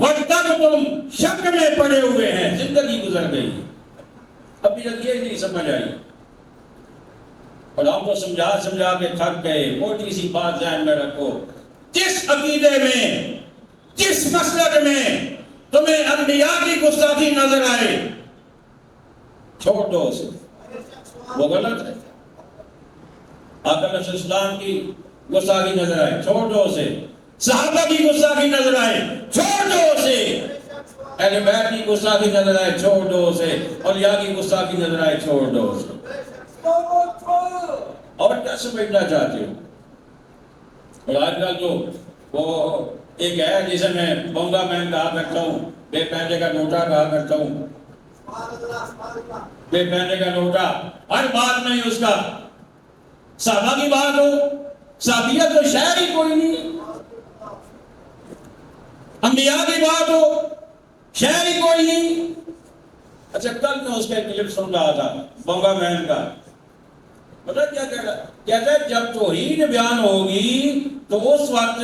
وقت تک تم شک میں پڑے ہوئے ہیں، زندگی گزر گئی، ابھی تک یہ نہیں سمجھ آئی، اور ہم کو سمجھا کے تھک گئے۔ موٹی سی بات ذہن میں رکھو، جس عقیدے میں، جس مسلک میں تمہیں انبیاء کی گستاخی نظر آئے، چھوڑ دو اسے، وہ غلط ہے۔ آقا علیہ السلام کی گستاخی نظر آئے، چھوڑ دو اسے۔ صحابہ کی گستاخی نظر آئے، چھوڑ دو اسے۔ اہل بیت کی گستاخی نظر آئے، چھوڑ دو اسے۔ اولیاء کی گستاخی نظر آئے، چھوڑ دو اسے۔ اور کیا سمجھنا چاہتے ہو؟ اور آج کل تو وہ ایک ہے جسے میں بونگا مین کہا کرتا ہوں، بے پہنے کا نوٹا کہا کرتا ہوں، بے پہنے کا نوٹا، ہر بات میں اس کا صحابہ کی بات ہو، صحابیہ تو شہر ہی کوئی نہیں، انبیاء کی بات ہو، شہر ہی کوئی نہیں۔ اچھا کل میں اس کا ایک کلپ سن رہا تھا بونگا مین کا، پتہ کیا کہہ رہا؟ کہتا ہے جب توحید بیان ہوگی تو اس وقت،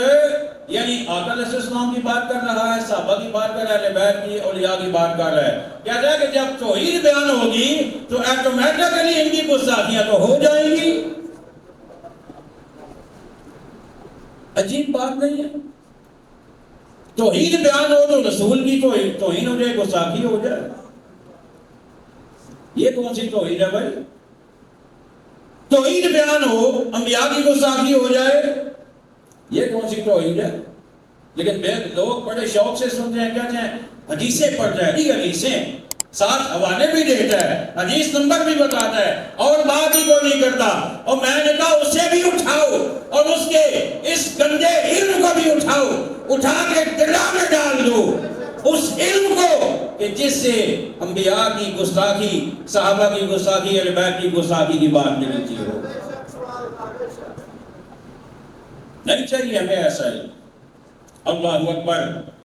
یعنی آقا علیہ السلام کی بات کر رہا ہے، صحابہ کی بات کر رہا ہے، اہل بیت کی، اولیاء کی بات کر رہا ہے، کہتا ہے کہ جب توحید بیان ہوگی تو ایٹومیٹکلی ان کی گستاخیاں تو ہو جائیں گی۔ عجیب بات نہیں ہے؟ توحید بیان ہو تو رسول کی توہین ہو جائے، گستاخی ہو جائے، یہ کون سی توحید ہے بھائی؟ توحید بیان ہو، انبیاء کی گستاخی ہو جائے، یہ کون سی توحید ہے؟ لیکن لوگ بڑے شوق سے سنتے ہیں، کہتے ہیں حدیثیں پڑھتا ہے، ٹھیک حدیثیں، ساتھ حوالے بھی دیتا ہے، حدیث نمبر بھی بتاتا ہے، اور بات ہی کوئی نہیں کرتا۔ اور میں نے کہا اسے بھی اٹھاؤ، اور اس کے اس گندے علم کو بھی اٹھاؤ، اٹھا کے دریا میں ڈال دو، اس علم کو کہ جس سے انبیاء کی گستاخی، صحابہ کی گستاخی، اہل بیت کی گستاخی کی بات نکلتی ہو۔ نہیں چاہیے ہمیں ایسا ہی۔ اللہ اکبر۔